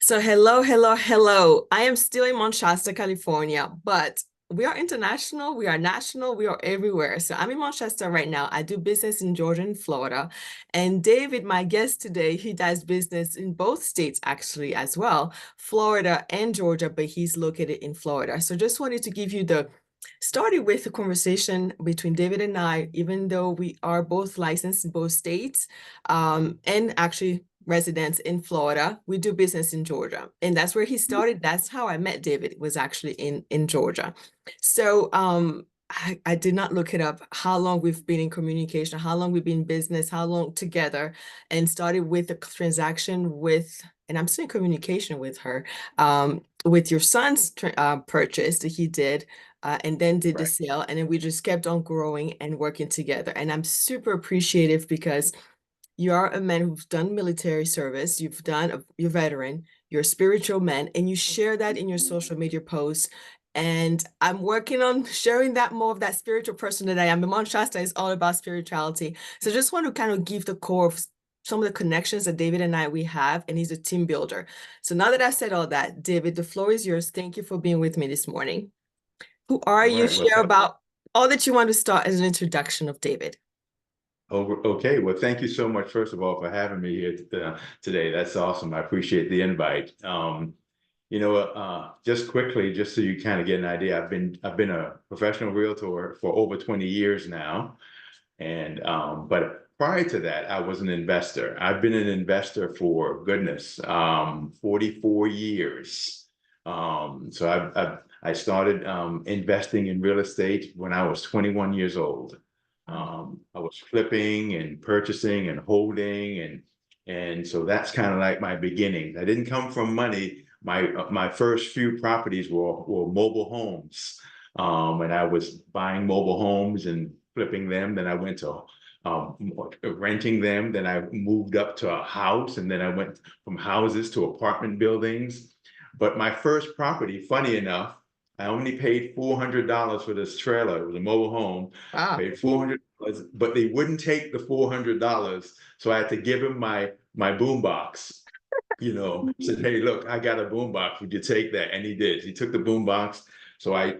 So hello, hello, hello. I am still in Manchester, California, but we are international, we are national, we are everywhere. So I'm in Manchester right now. I do business in Georgia and Florida. And David, my guest today, he does business in both states actually as well, Florida and Georgia, but he's located in Florida. So just wanted to give you the started with a conversation between David and I, even though we are both licensed in both states, and actually residents in Florida. We do business in Georgia, and that's where he started. That's how I met David, was actually in Georgia. So I did not look it up how long we've been in communication, how long we've been in business, how long together, and started with a transaction with, and I'm still in communication with her, with your son's purchase that he did, and then did the Right. sale. And then we just kept on growing and working together. And I'm super appreciative because you are a man who's done military service, you're a veteran, you're a spiritual man, and you share that in your social media posts. And I'm working on sharing that more of that spiritual person that I am. The Manchester is all about spirituality. So just want to kind of give the core of some of the connections that David and we have, and he's a team builder. So now that I've said all that, David, the floor is yours. Thank you for being with me this morning. Who are All you? right. Well, Share about all that you want to start as an introduction of David. okay. Well, thank you so much, first of all, for having me here today. That's awesome. I appreciate the invite. Just quickly, just so you kind of get an idea, I've been a professional realtor for over 20 years now, and but prior to that, I was an investor. I've been an investor for goodness, 44 years. I started investing in real estate when I was 21 years old. Wow. I was flipping and purchasing and holding, and so that's kind of like my beginnings. I didn't come from money. My first few properties were mobile homes, and I was buying mobile homes and flipping them. Then I went to renting them. Then I moved up to a house, and then I went from houses to apartment buildings. But my first property, funny enough, I only paid $400 for this trailer. It was a mobile home. Wow. Paid $400, but they wouldn't take the $400, so I had to give him my boom box. Said, "Hey, look, I got a boom box. Would you take that?" And he did. He took the boom box. So I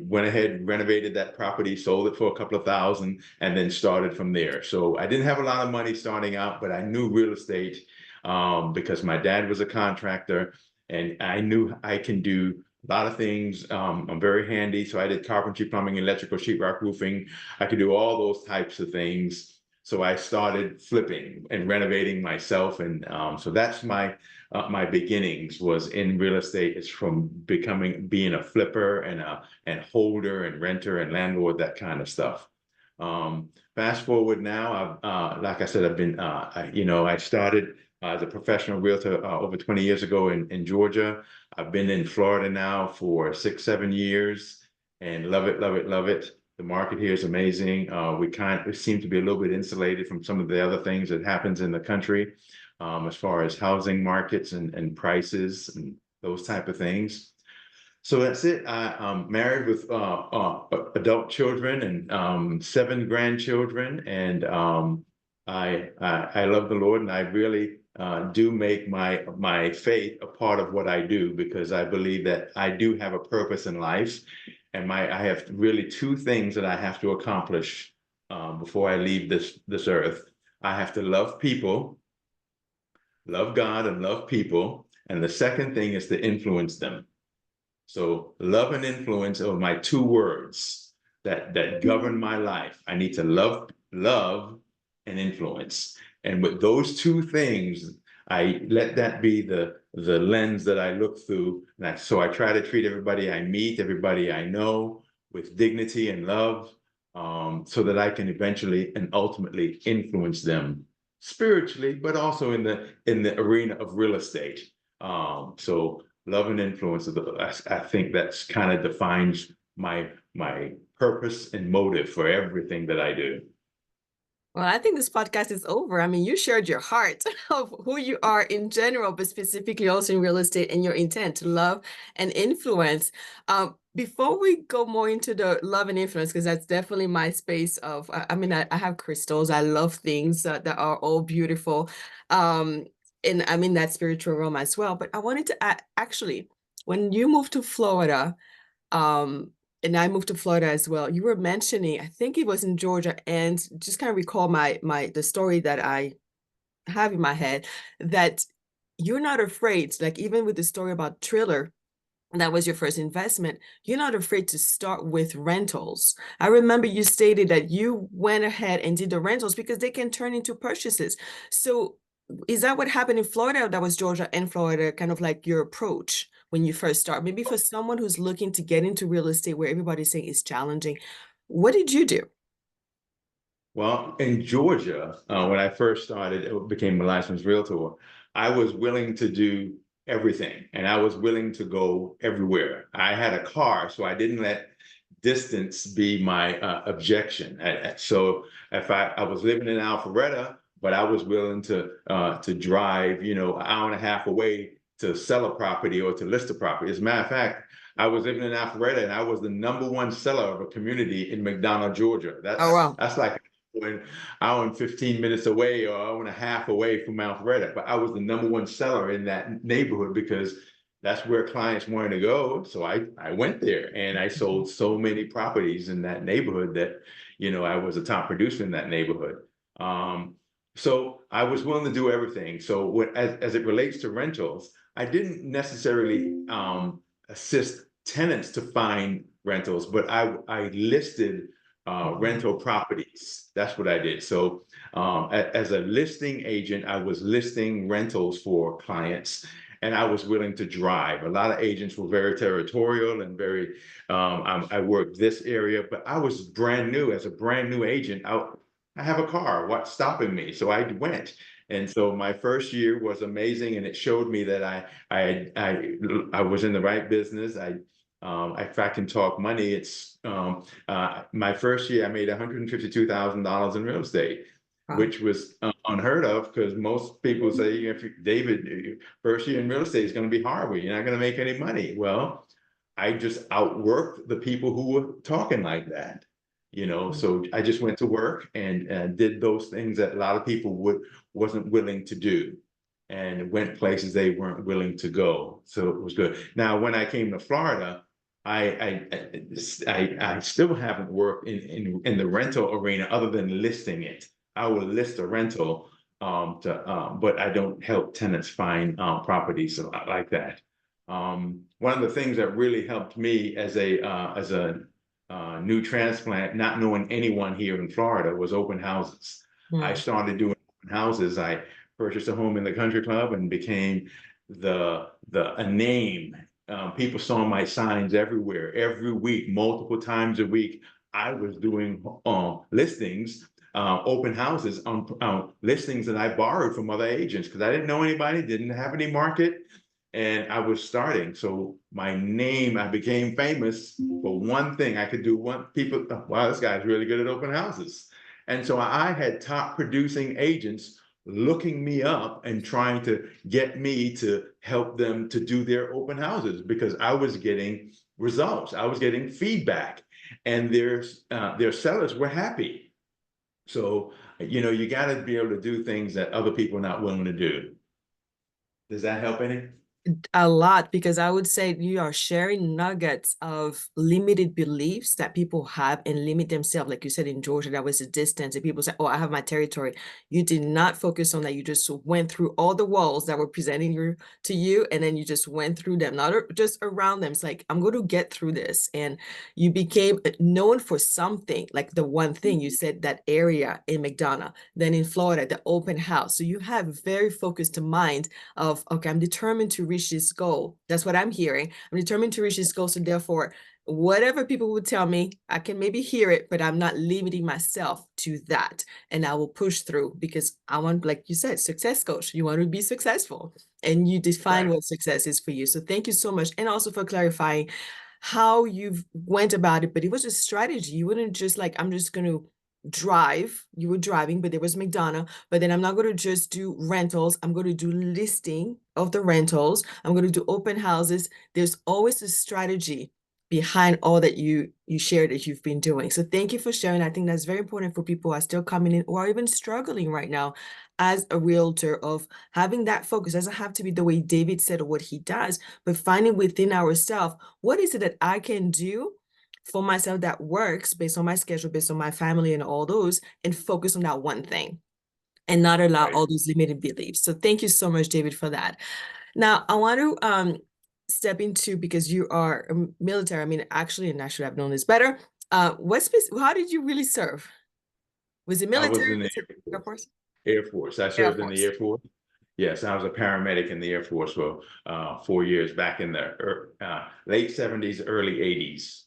went ahead and renovated that property, sold it for a couple of thousand, and then started from there. So I didn't have a lot of money starting out, but I knew real estate because my dad was a contractor, and I knew I can do a lot of things. I'm very handy, so I did carpentry, plumbing, electrical, sheetrock, roofing. I could do all those types of things. So I started flipping and renovating myself, and so that's my beginnings was in real estate. It's from being a flipper and holder and renter and landlord, that kind of stuff. Fast forward now, like I said, I've been I started as a professional realtor over 20 years ago in Georgia. I've been in Florida now for 6, 7 years, and love it, love it, love it. The market here is amazing. We seem to be a little bit insulated from some of the other things that happens in the country, as far as housing markets and prices and those type of things. So that's it. I'm married with adult children and seven grandchildren, and I love the Lord, and I really do make my faith a part of what I do, because I believe that I do have a purpose in life, and I have really two things that I have to accomplish before I leave this earth. I have to love people, love God, and love people, and the second thing is to influence them. So love and influence are my two words that govern my life. I need to love, and influence. And with those two things, I let that be the lens that I look through. So I try to treat everybody I meet, everybody I know, with dignity and love, so that I can eventually and ultimately influence them spiritually, but also in the arena of real estate. So love and influence, I think that's kind of defines my purpose and motive for everything that I do. Well, I think this podcast is over. I mean, you shared your heart of who you are in general, but specifically also in real estate and your intent to love and influence. Before we go more into the love and influence, because that's definitely my space I mean, I have crystals. I love things that are all beautiful. Um, and I'm in that spiritual realm as well. But I wanted to actually, when you moved to Florida, um, and I moved to Florida as well, you were mentioning, I think it was in Georgia, and just kind of recall my the story that I have in my head, that you're not afraid, like even with the story about Triller, that was your first investment, you're not afraid to start with rentals. I remember you stated that you went ahead and did the rentals because they can turn into purchases. So is that what happened in Florida? That was Georgia and Florida, kind of like your approach when you first start? Maybe for someone who's looking to get into real estate where everybody's saying it's challenging, what did you do? Well, in Georgia, when I first started, it became a licensed realtor. I was willing to do everything, and I was willing to go everywhere. I had a car, so I didn't let distance be my objection. So if I was living in Alpharetta, but I was willing to drive, an hour and a half away to sell a property or to list a property. As a matter of fact, I was living in Alpharetta, and I was the number one seller of a community in McDonough, Georgia. Oh, wow. That's like when hour and 15 minutes away or hour and a half away from Alpharetta. But I was the number one seller in that neighborhood because that's where clients wanted to go. So I went there and I sold so many properties in that neighborhood that, I was a top producer in that neighborhood. So I was willing to do everything. So as it relates to rentals, I didn't necessarily assist tenants to find rentals, but I listed rental properties. That's what I did. So as a listing agent, I was listing rentals for clients, and I was willing to drive. A lot of agents were very territorial and very, I worked this area, but I was brand new. As a brand new agent, I have a car. What's stopping me? So I went. And so my first year was amazing, and it showed me that I was in the right business. If I can talk money, it's my first year I made $152,000 in real estate, Wow. which was unheard of because most people say if David, first year in real estate is going to be horrible. You're not going to make any money. Well, I just outworked the people who were talking like that. So I just went to work and did those things that a lot of people wasn't willing to do, and went places they weren't willing to go. So it was good. Now, when I came to Florida, I still haven't worked in the rental arena other than listing it. I will list a rental, but I don't help tenants find properties like that. One of the things that really helped me as a new transplant, not knowing anyone here in Florida, was open houses. I Mm. started doing open houses. I purchased a home in the country club and became a name. People saw my signs everywhere, every week, multiple times a week. I was doing listings, open houses on listings that I borrowed from other agents because I didn't know anybody, didn't have any market, and I was starting. So my name, I became famous for one thing. I could do one. People, wow, this guy's really good at open houses. And so I had top producing agents looking me up and trying to get me to help them to do their open houses because I was getting results. I was getting feedback, and their sellers were happy. So, you got to be able to do things that other people are not willing to do. Does that help any? A lot, because I would say you are sharing nuggets of limited beliefs that people have and limit themselves. Like you said in Georgia, that was a distance, and people say, "Oh, I have my territory." You did not focus on that. You just went through all the walls that were presenting you to you, and then you just went through them, not just around them. It's like, I'm going to get through this, and you became known for something. Like the one thing you said, that area in McDonough, then in Florida, the open house. So you have very focused mind of, okay, I'm determined to reach this goal. That's what I'm hearing. I'm determined to reach this goal. So therefore, whatever people would tell me, I can maybe hear it, but I'm not limiting myself to that. And I will push through because I want, like you said, success coach. You want to be successful and you define Right. what success is for you. So thank you so much. And also for clarifying how you went about it, but it was a strategy. You wouldn't just like, I'm just going to drive. You were driving, but there was McDonough. But then I'm not going to just do rentals. I'm going to do listing of the rentals. I'm going to do open houses. There's always a strategy behind all that you shared that you've been doing. So thank you for sharing. I think that's very important for people who are still coming in or are even struggling right now as a realtor of having that focus. It doesn't have to be the way David said or what he does, but finding within ourselves, what is it that I can do for myself that works based on my schedule, based on my family and all those, and focus on that one thing and not allow Right. all those limiting beliefs. So thank you so much, David, for that. Now, I want to step into, because you are a military, I mean, actually, and I should have known this better. How did you really serve? Was it I was military? in the Was it Air Air Force. Force? Air Force. I Air served in the Force. Air Force. Yes, I was a paramedic in the Air Force for 4 years back in the late 70s, early 80s.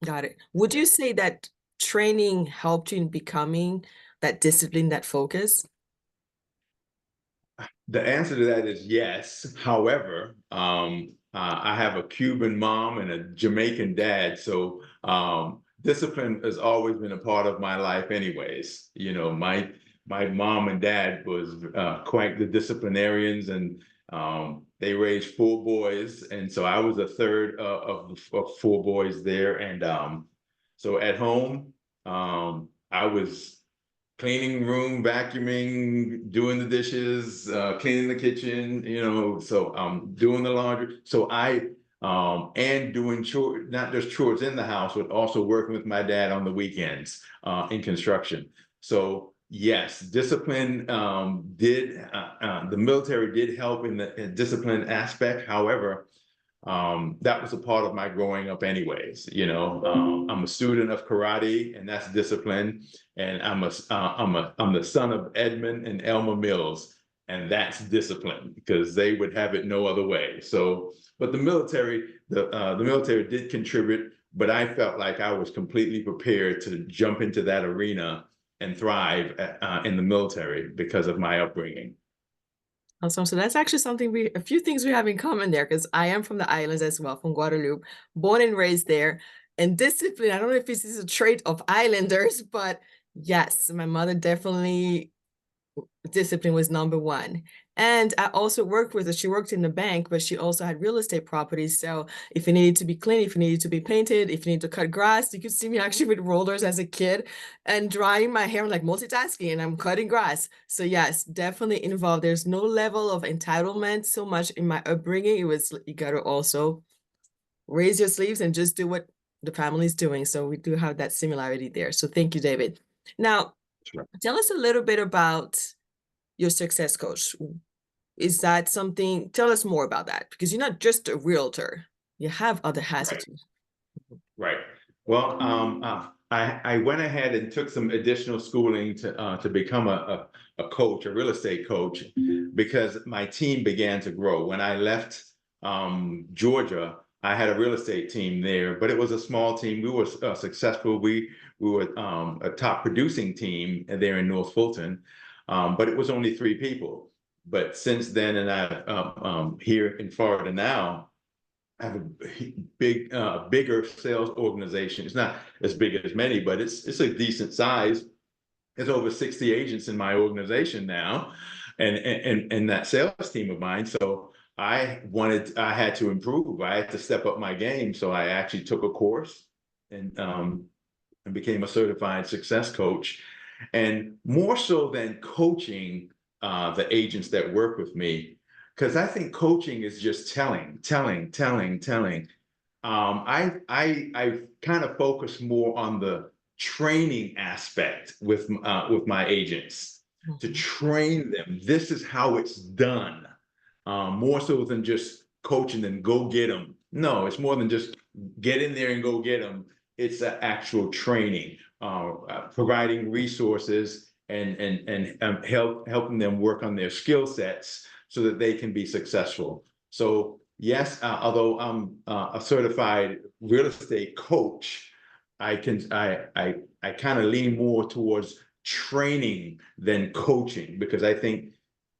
Got it. Would you say that training helped you in becoming that discipline, that focus? The answer to that is yes. However, I have a Cuban mom and a Jamaican dad, so discipline has always been a part of my life, anyways. You know, my mom and dad was quite the disciplinarians, and they raised four boys, and so I was a third of four boys there, and so at home, I was cleaning room, vacuuming, doing the dishes, cleaning the kitchen, so doing the laundry. So and doing chores, not just chores in the house, but also working with my dad on the weekends in construction. So yes, discipline the military did help in the discipline aspect. However, that was a part of my growing up anyways. I'm a student of karate, and that's discipline. And I'm the son of Edmund and Elma Mills, and that's discipline, because they would have it no other way. So, but the military did contribute, but I felt like I was completely prepared to jump into that arena and thrive in the military because of my upbringing. Awesome. So that's actually a few things we have in common there, because I am from the islands as well, from Guadeloupe, born and raised there. And discipline, I don't know if this is a trait of islanders, but yes, my mother definitely discipline was number one. And I also worked with her. She worked in the bank, but she also had real estate properties. So if it needed to be clean, if it needed to be painted, if you need to cut grass, you could see me actually with rollers as a kid and drying my hair, like multitasking, and I'm cutting grass. So yes, definitely involved. There's no level of entitlement so much in my upbringing. It was, you got to also raise your sleeves and just do what the family's doing. So we do have that similarity there. So thank you, David. Now, Sure. tell us a little bit about your success coach. Is that something, tell us more about that, because you're not just a realtor, you have other hats Right. too. Right. Well, I went ahead and took some additional schooling to become a coach, a real estate coach, because my team began to grow. When I left Georgia, I had a real estate team there, but it was a small team. We were successful. We were a top producing team there in North Fulton, but it was only 3 people. But since then, and I'm here in Florida now, I have a bigger sales organization. It's not as big as many, but it's a decent size. There's over 60 agents in my organization now, and that sales team of mine. So I had to improve. I had to step up my game. So I actually took a course and became a certified success coach. And more so than coaching the agents that work with me, because I think coaching is just telling. I kind of focus more on the training aspect with my agents, to Mhm. train them. This is how it's done, more so than just coaching them. Go get them. No, it's more than just get in there and go get them. It's an actual training, providing resources and helping them work on their skill sets so that they can be successful. So yes, although I'm a certified real estate coach, I kind of lean more towards training than coaching, because I think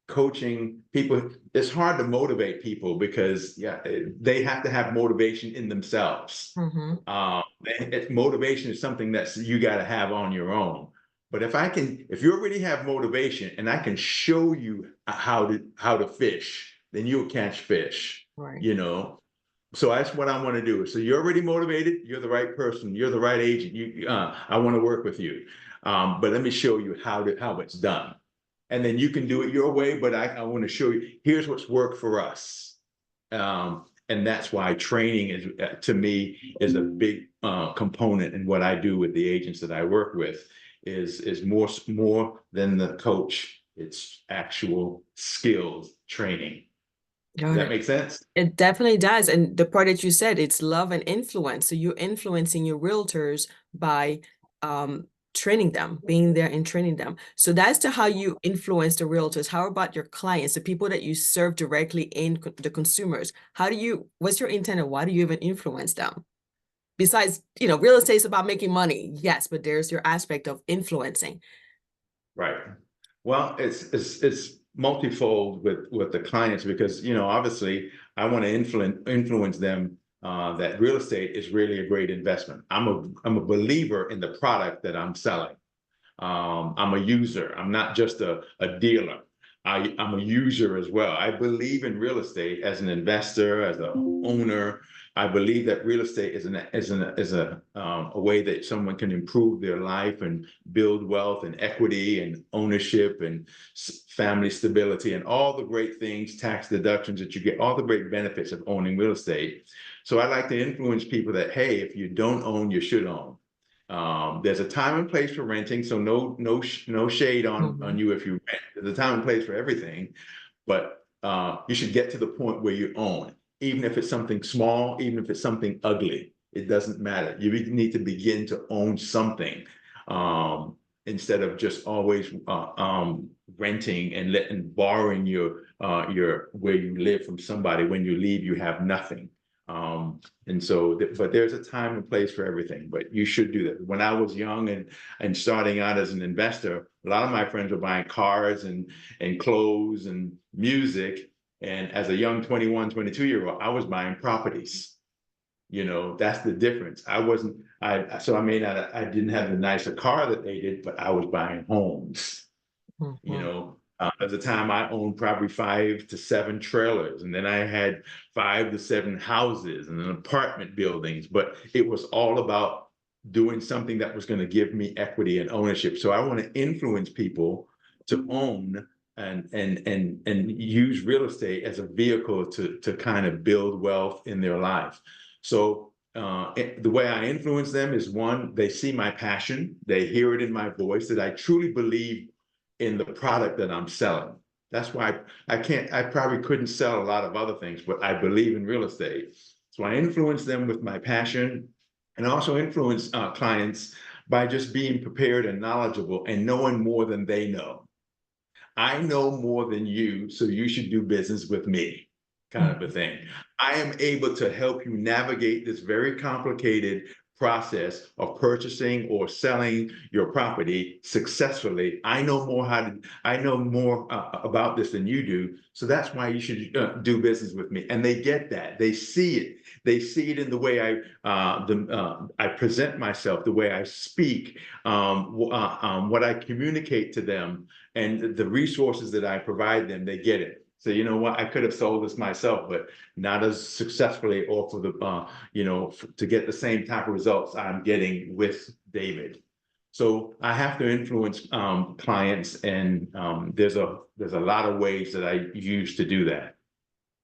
coaching people, it's hard to motivate people, because yeah, they have to have motivation in themselves. Mhm. Motivation is something that you got to have on your own. But if you already have motivation and I can show you how to fish, then you'll catch fish, Right. you know. So that's what I want to do. So you're already motivated. You're the right person. You're the right agent. I want to work with you. But let me show you how it's done. and then you can do it your way, but I want to show you, here's what's worked for us. And that's why training is, to me, is a big component in what I do with the agents that I work with. Is more than the coach. It's actual skills training. Does Got that it. make sense? It definitely does. And the part that you said, it's love and influence. So you're influencing your realtors by training them, being there and training them. So that's the how you influence the realtors. How about your clients, the people that you serve directly in the consumers? How do you, what's your intent and why do you even influence them? Besides, real estate is about making money. Yes, but there's your aspect of influencing. Right. Well, it's multifold with the clients because obviously I want to influence them that real estate is really a great investment. I'm a believer in the product that I'm selling. I'm a user. I'm not just a dealer. I'm a user as well. I believe in real estate as an investor, as an owner. I believe that real estate is a way that someone can improve their life and build wealth and equity and ownership and family stability and all the great things, tax deductions that you get, all the great benefits of owning real estate. So I like to influence people that, hey, if you don't own, you should own. There's a time and place for renting, so no shade on Mhm. you if you rent. There's a time and place for everything, but you should get to the point where you own, even if it's something small, even if it's something ugly. It doesn't matter. You need to begin to own something instead of just always renting and borrowing your where you live from somebody. When you leave, you have nothing. And so, but there's a time and place for everything, but you should do that. When I was young and starting out as an investor, a lot of my friends were buying cars and clothes and music. And as a young 21, 22-year-old, I was buying properties. That's the difference. So I didn't have the nicer car that they did, but I was buying homes. Mhm. At the time, I owned probably 5 to 7 trailers, and then I had 5 to 7 houses and then apartment buildings. But it was all about doing something that was going to give me equity and ownership. So I want to influence people to own and use real estate as a vehicle to kind of build wealth in their life. So the way I influence them is, one, they see my passion, they hear it in my voice that I truly believe in the product that I'm selling. That's why I probably couldn't sell a lot of other things, but I believe in real estate. So I influence them with my passion and also influence clients by just being prepared and knowledgeable and knowing more than they know. I know more than you, so you should do business with me, kind of a Mhm. thing. I am able to help you navigate this very complicated process of purchasing or selling your property successfully. I know more about this than you do. So that's why you should do business with me. And they get that. They see it. They see it in the way I present myself, the way I speak, what I communicate to them, and the resources that I provide them. They get it. So you know what? I could have sold this myself, but not as successfully, or for the to get the same type of results I'm getting with David. So I have to influence clients, and there's a lot of ways that I use to do that.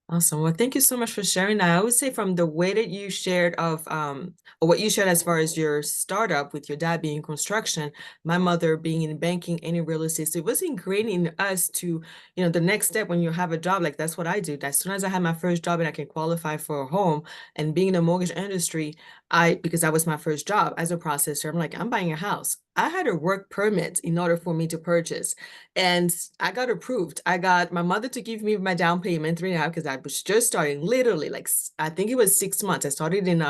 Awesome. Well, thank you so much for sharing that. I would say from the way that you shared of or what you shared as far as your startup with your dad being in construction, my mother being in banking and in real estate. So it was ingrained in us to, the next step when you have a job, like that's what I do. As soon as I had my first job and I can qualify for a home and being in the mortgage industry, because that was my first job as a processor, I'm like, I'm buying a house. I had a work permit in order for me to purchase. And I got approved. I got my mother to give me my down payment, 3.5, because I was just starting, literally, like I think it was 6 months. I started in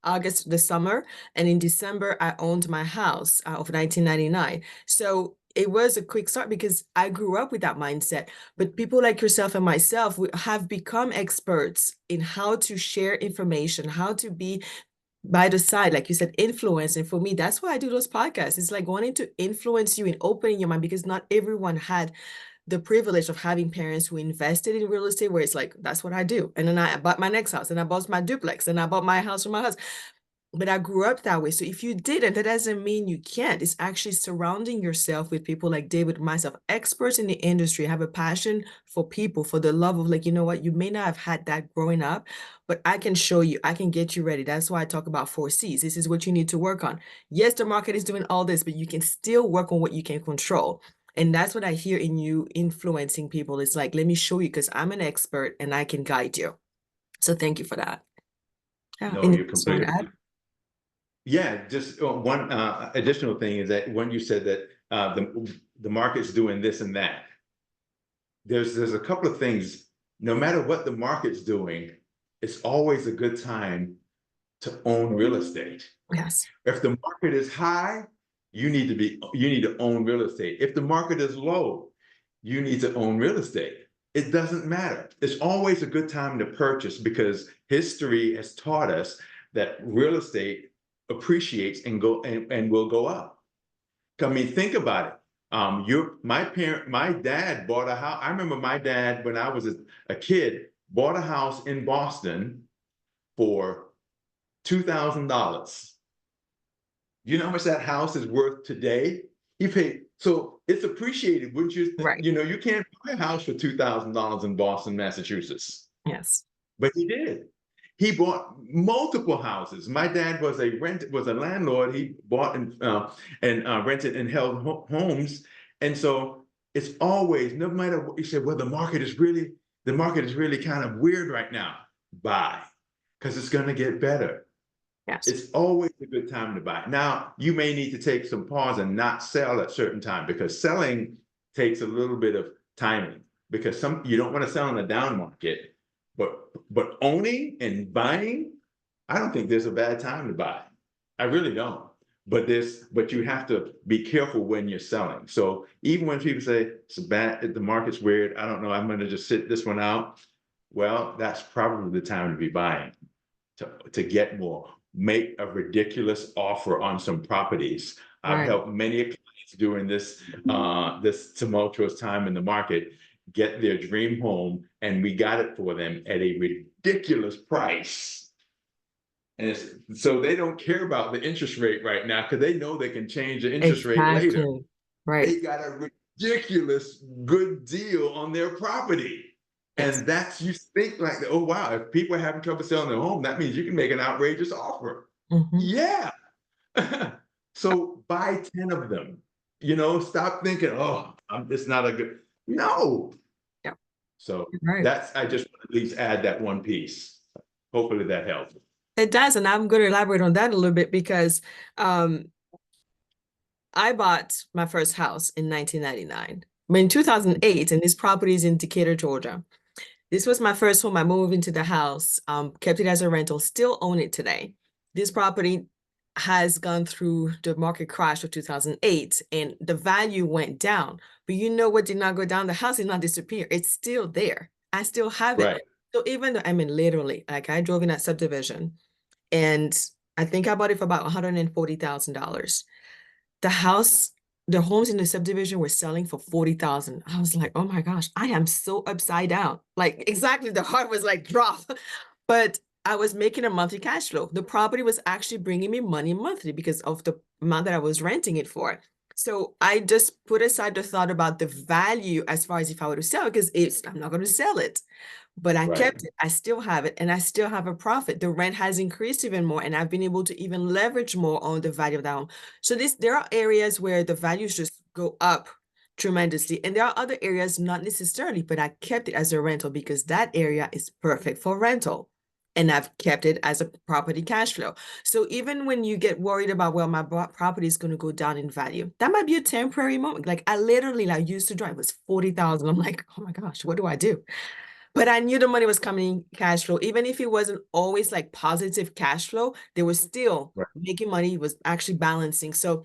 August, the summer, and in December I owned my house of 1999. So it was a quick start because I grew up with that mindset. But people like yourself and myself, we have become experts in how to share information, how to be by the side, like you said, influence. And for me, that's why I do those podcasts. It's like wanting to influence you and opening your mind, because not everyone had the privilege of having parents who invested in real estate, where it's like, that's what I do. And then I bought my next house and I bought my duplex and I bought my house for my husband. But I grew up that way. So if you didn't, that doesn't mean you can't. It's actually surrounding yourself with people like David, myself, experts in the industry, have a passion for people, for the love of, like, you know what, you may not have had that growing up, but I can show you, I can get you ready. That's why I talk about 4 C's. This is what you need to work on. Yes, the market is doing all this, but you can still work on what you can control. And that's what I hear in you influencing people. It's like, let me show you because I'm an expert and I can guide you. So thank you for that. Yeah. No, Anything you're else you want to add? completely. Yeah, just one additional thing is that when you said that the market's doing this and that, there's a couple of things. No matter what the market's doing, it's always a good time to own real estate. Yes. If the market is high, you need to own real estate. If the market is low, you need to own real estate. It doesn't matter. It's always a good time to purchase because history has taught us that real estate appreciates and will go up. I mean, think about it. My dad bought a house. I remember my dad when I was a kid bought a house in Boston for $2,000. You know how much that house is worth today? He paid, so it's appreciated, wouldn't you? Right. You know, you can't buy a house for $2,000 in Boston, Massachusetts, Yes. but he did. He bought multiple houses. My dad was a landlord. He bought and rented and held homes, and so it's always, no matter what you said. Well, the market is really kind of weird right now. Buy, because it's going to get better. Yes. It's always a good time to buy. Now, you may need to take some pause and not sell at certain time because selling takes a little bit of timing because you don't want to sell in the down market, but owning and buying, I don't think there's a bad time to buy. I really don't. But you have to be careful when you're selling. So even when people say the market's weird, I don't know, I'm going to just sit this one out. Well, that's probably the time to be buying to get more. Make a ridiculous offer on some properties. I've Right. helped many clients during this tumultuous time in the market get their dream home, and we got it for them at a ridiculous price. And so they don't care about the interest rate right now because they know they can change the interest rate later. Exactly. Right. They got a ridiculous good deal on their property. Yes. And you think like, oh, wow, if people are having trouble selling their home, that means you can make an outrageous offer. Hmm. Yeah. So buy 10 of them. You know, stop thinking, oh, it's not a good. No. Yeah. So Right. I just want to at least add that one piece. Hopefully that helps. It does, and I'm going to elaborate on that a little bit because um, I bought my first house in 1999. I mean, 2008, and this property is in Decatur, Georgia. This was my first home. I moved into the house, kept it as a rental, still own it today. This property has gone through the market crash of 2008 and the value went down. But you know what did not go down? The house did not disappear. It's still there. I still have it. Right. So even though, I mean, literally, like I drove in that subdivision and I think I bought it for about $140,000. The house, the homes in the subdivision were selling for 40,000. I was like, oh my gosh, I am so upside down. Like exactly, the heart was like drop. But I was making a monthly cash flow. The property was actually bringing me money monthly because of the amount that I was renting it for. So I just put aside the thought about the value as far as if I were to sell it, because I'm not going to sell it. But I Right. kept it. I still have it, and I still have a profit. The rent has increased even more, and I've been able to even leverage more on the value of that home. So there are areas where the values just go up tremendously, and there are other areas not necessarily, but I kept it as a rental because that area is perfect for rental. And I've kept it as a property cash flow. So even when you get worried about, well, my property is going to go down in value, that might be a temporary moment. Like I literally like used to drive, it was 40,000. I'm like, oh my gosh, what do I do? But I knew the money was coming in cash flow. Even if it wasn't always like positive cash flow, they were still Right. making money, was actually balancing. So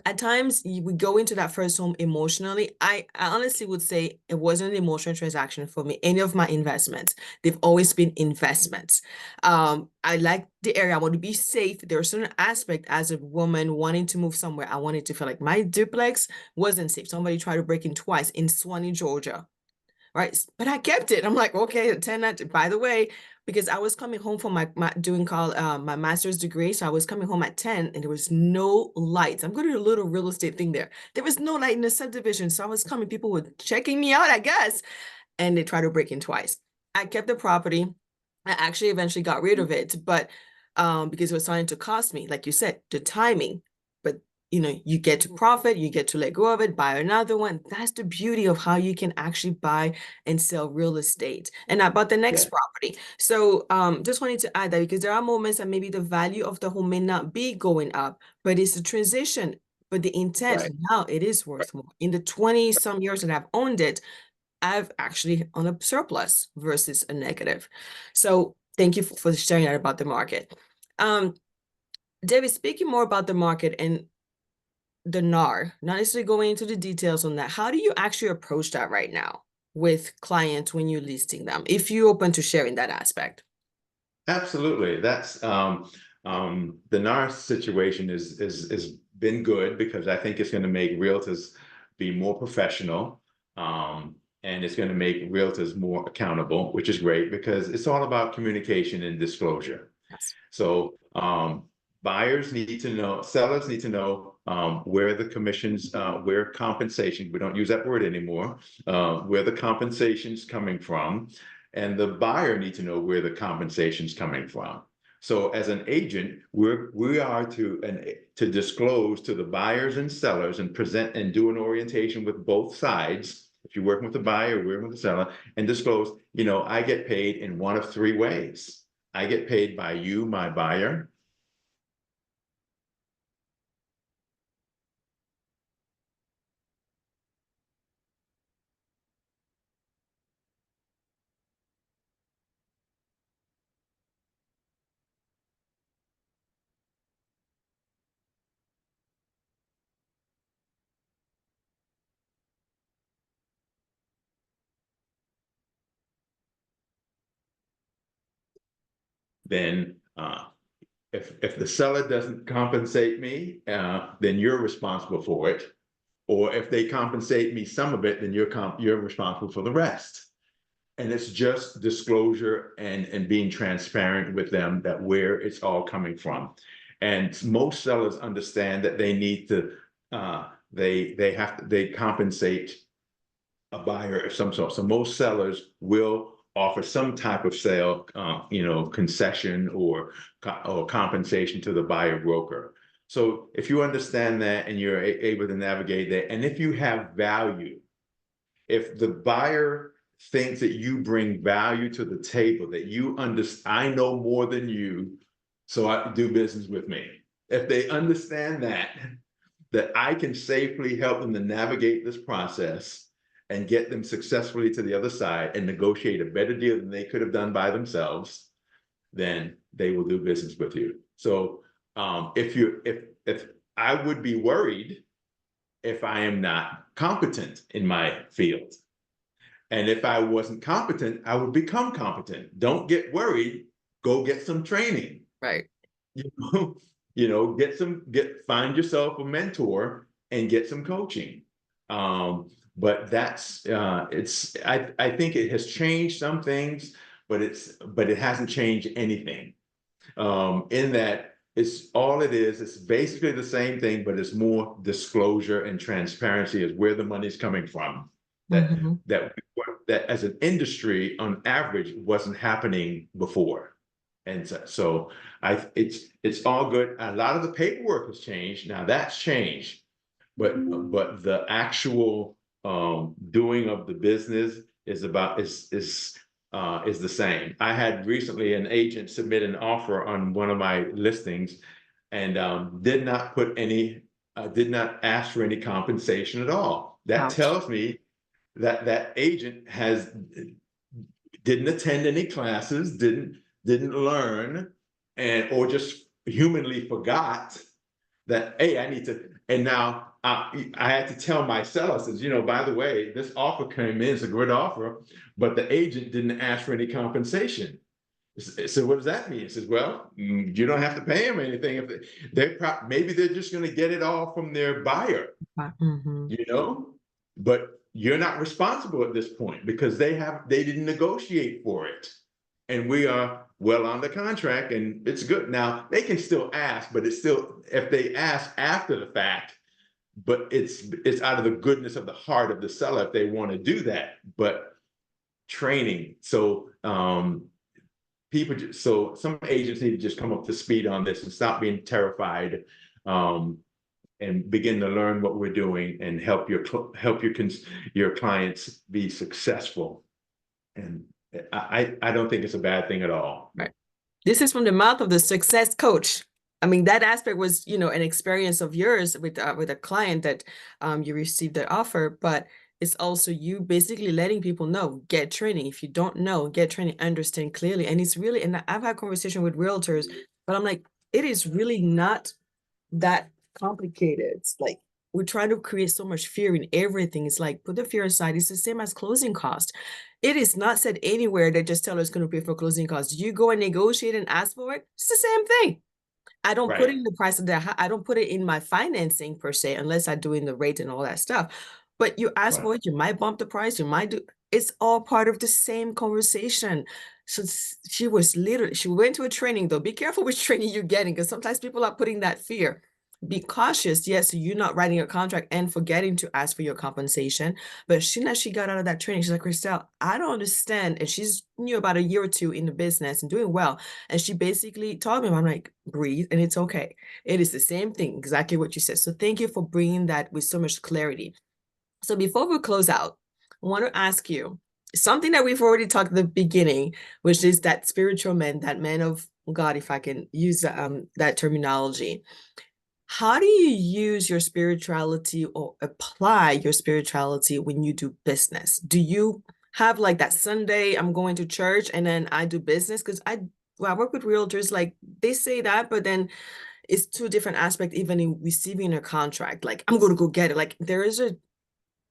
at times we go into that first home emotionally. I honestly would say it wasn't an emotional transaction for me. Any of my investments, they've always been investments. I like the area. I want to be safe. There are certain aspects as a woman wanting to move somewhere. I wanted to feel like my duplex wasn't safe. Somebody tried to break in twice in Swanee, Georgia. right? But I kept it. I'm like, okay, 10 that. By the way, because I was coming home from my doing my master's degree, so I was coming home at 10, and there was no lights. I'm going to do a little real estate thing there. There was no light in the subdivision, so I was coming. People were checking me out, I guess, and they tried to break in twice. I kept the property. I actually eventually got rid of it, but because it was starting to cost me, like you said, the timing. But you get to profit, you get to let go of it, buy another one. That's the beauty of how you can actually buy and sell real estate. And I bought the next Yeah, property. So just wanted to add that because there are moments that maybe the value of the home may not be going up, but it's a transition. But the intent right. now it is worth more. In the 20 some years that I've owned it, I've actually on a surplus versus a negative. So thank you for sharing that about the market. Um, David, speaking more about the market and the NAR, not necessarily going into the details on that, how do you actually approach that right now with clients when you're listing them, if you're open to sharing that aspect? Absolutely. That's the NARS situation is been good because I think it's going to make realtors be more professional. And it's going to make realtors more accountable, which is great because it's all about communication and disclosure. Yes. So buyers need to know, sellers need to know where the commissions, where compensation, we don't use that word anymore, where the compensation's coming from, and the buyer need to know where the compensation's coming from. So as an agent, we are to disclose to the buyers and sellers and present and do an orientation with both sides. If you're working with the buyer, working with the seller, and disclose, I get paid in one of three ways. I get paid by you, my buyer. Then if the seller doesn't compensate me, then you're responsible for it. Or if they compensate me some of it, then you're responsible for the rest. And it's just disclosure and being transparent with them that where it's all coming from. And most sellers understand that they need to they compensate a buyer of some sort. So most sellers will offer some type of sale, concession or compensation to the buyer broker. So if you understand that and you're able to navigate that, and if you have value, if the buyer thinks that you bring value to the table, that you understand, I know more than you, so I do business with me. If they understand that I can safely help them to navigate this process and get them successfully to the other side and negotiate a better deal than they could have done by themselves, then they will do business with you. So if I would be worried if I am not competent in my field. And if I wasn't competent, I would become competent. Don't get worried. Go get some training. Right. You know, find yourself a mentor and get some coaching. But that's it's I think it has changed some things, but it hasn't changed anything. In that it's basically the same thing, but it's more disclosure and transparency is where the money's coming from. That Mm-hmm. that that as an industry on average wasn't happening before. And so it's all good. A lot of the paperwork has changed. Now that's changed, but the actual doing of the business is the same. I had recently an agent submit an offer on one of my listings and did not ask for any compensation at all. That Ouch. tells me that agent didn't attend any classes, didn't learn, and or just humanly forgot that, hey, I need to. And now I had to tell my seller, says, by the way, this offer came in, it's a good offer, but the agent didn't ask for any compensation. So what does that mean? He says, well, you don't have to pay them anything. If maybe they're just going to get it all from their buyer, Mm-hmm. you know. But you're not responsible at this point because they didn't negotiate for it. And we are well on the contract and it's good. Now they can still ask, but it's still, if they ask after the fact, but it's out of the goodness of the heart of the seller if they want to do that. But training, so so some agents need to just come up to speed on this and stop being terrified, and begin to learn what we're doing and help your clients be successful. And I don't think it's a bad thing at all. Right. This is from the mouth of the success coach. I mean, that aspect was, an experience of yours with a client that you received that offer, but it's also you basically letting people know, get training. If you don't know, get training, understand clearly. And it's really, and I've had conversation with realtors, but I'm like, it is really not that complicated. It's like we're trying to create so much fear in everything. It's like, put the fear aside. It's the same as closing cost. It is not said anywhere that just tell us going to pay for closing costs. You go and negotiate and ask for it. It's the same thing. I don't put it Right. in the price of that. I don't put it in my financing per se, unless I do in the rate and all that stuff. But you ask Right. for it, you might bump the price, you might do. It's all part of the same conversation. So she was literally, she went to a training though. Be careful which training you're getting, because sometimes people are putting that fear. Be cautious, yes, so you're not writing a contract and forgetting to ask for your compensation. But as soon as she got out of that training, she's like, Christelle, I don't understand. And she's new about a year or two in the business and doing well. And she basically told me, I'm like, breathe, and it's okay. It is the same thing, exactly what you said. So thank you for bringing that with so much clarity. So before we close out, I want to ask you something that we've already talked at the beginning, which is that spiritual man, that man of God, if I can use that terminology. How do you use your spirituality or apply your spirituality when you do business? Do you have like that Sunday, I'm going to church and then I do business? Because I work with realtors, like they say that, but then it's two different aspects, even in receiving a contract. Like, I'm going to go get it. Like,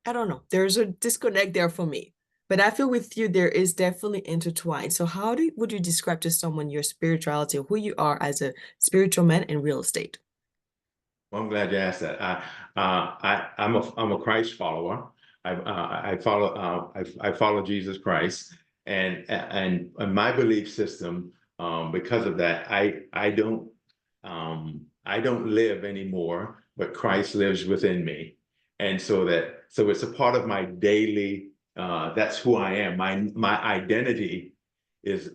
I don't know, there's a disconnect there for me. But I feel with you, there is definitely intertwined. So would you describe to someone your spirituality or who you are as a spiritual man in real estate? Well, I'm glad you asked that. I'm a Christ follower. I follow Jesus Christ, and my belief system. Because of that, I don't live anymore, but Christ lives within me, and so it's a part of my daily. That's who I am. My identity is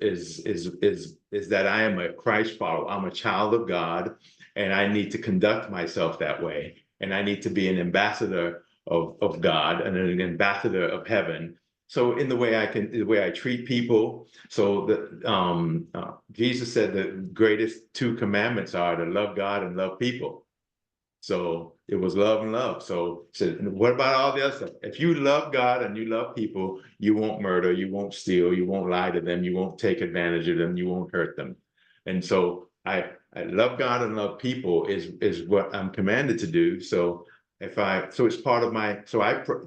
that I am a Christ follower. I'm a child of God, and I need to conduct myself that way. And I need to be an ambassador of God and an ambassador of heaven. So in the way I treat people. So Jesus said the greatest two commandments are to love God and love people. So it was love and love. So what about all the other stuff? If you love God and you love people, you won't murder, you won't steal, you won't lie to them, you won't take advantage of them, you won't hurt them. And so I love God and love people is what I'm commanded to do. So it's part of my,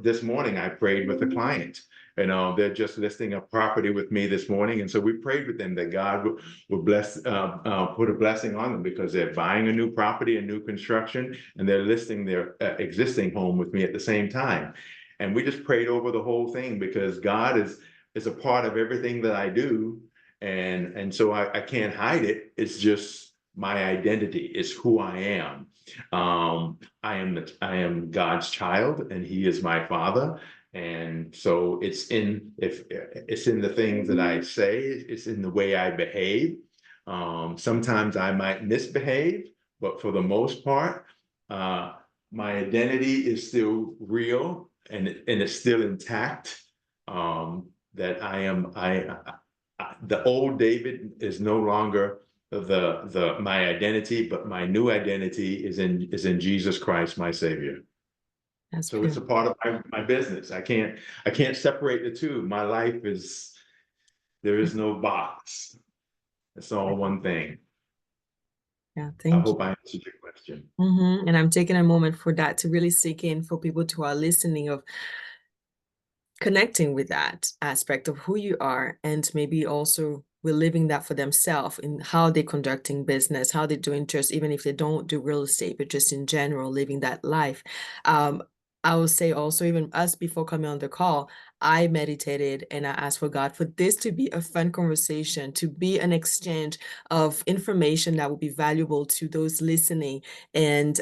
this morning I prayed with a client. They're just listing a property with me this morning. And so we prayed with them that God would put a blessing on them because they're buying a new property, a new construction, and they're listing their existing home with me at the same time. And we just prayed over the whole thing because God is a part of everything that I do. And so I can't hide it. It's just my identity. It's who I am. I am God's child, and He is my Father. And so it's in the things that I say, it's in the way I behave. Sometimes I might misbehave, but for the most part, my identity is still real and it's still intact. That the old David is no longer my identity, but my new identity is in Jesus Christ, my Savior. That's So it's a beautiful. part of my business. I can't separate the two. My life there is no box. It's all one thing. Yeah, I thank you. hope I answered your question. And I'm taking a moment for that to really sink in for people who are listening, of connecting with that aspect of who you are, and maybe also reliving that for themselves in how they're conducting business, how they're doing, just even if they don't do real estate, but just in general, living that life. I will say also, even us before coming on the call, I meditated and I asked for God for this to be a fun conversation, to be an exchange of information that will be valuable to those listening and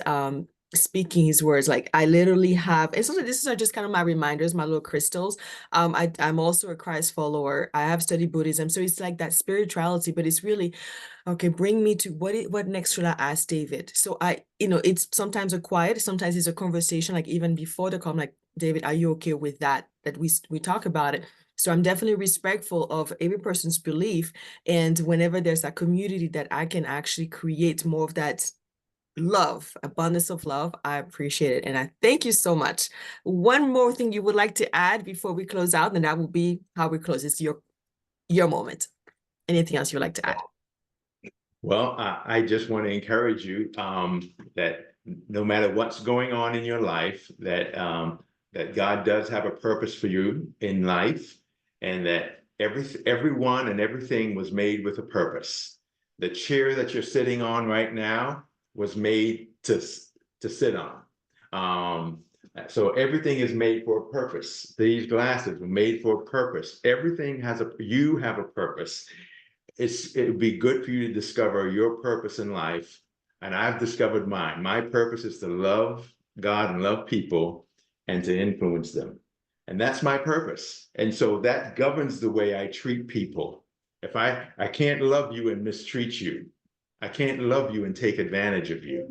speaking his words. Like I literally have, and so this is just kind of my reminders, my little crystals. I'm also a Christ follower. I have studied Buddhism. So it's like that spirituality, but it's really okay, bring me to what next should I ask David? So it's sometimes a quiet, sometimes it's a conversation, like even before the call, I'm like, David, are you okay with that? That we talk about it. So I'm definitely respectful of every person's belief. And whenever there's that community that I can actually create more of that love, abundance of love, I appreciate it. And I thank you so much. One more thing you would like to add before we close out, and that will be how we close. It's your moment. Anything else you'd like to add? Well, I just want to encourage you that no matter what's going on in your life, that God does have a purpose for you in life, and that everyone and everything was made with a purpose. The chair that you're sitting on right now was made to sit on. So everything is made for a purpose. These glasses were made for a purpose. Everything you have a purpose. It would be good for you to discover your purpose in life. And I've discovered mine. My purpose is to love God and love people and to influence them. And that's my purpose. And so that governs the way I treat people. If I can't love you and mistreat you, I can't love you and take advantage of you.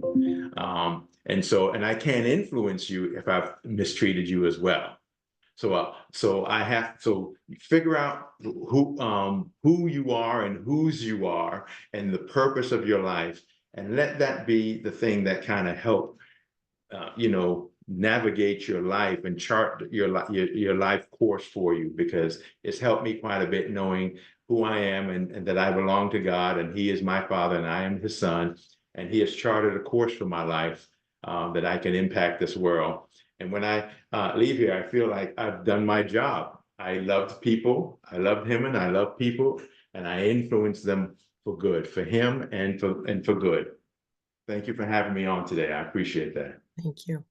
And I can't influence you if I've mistreated you as well. So figure out who you are and whose you are and the purpose of your life, and let that be the thing that kind of help navigate your life and chart your life course for you, because it's helped me quite a bit knowing who I am, and that I belong to God and He is my Father and I am His son, and He has charted a course for my life that I can impact this world. And when I leave here, I feel like I've done my job. I loved people, I loved Him, and I love people, and I influenced them for good, for Him and for good. Thank you for having me on today. I appreciate that. Thank you.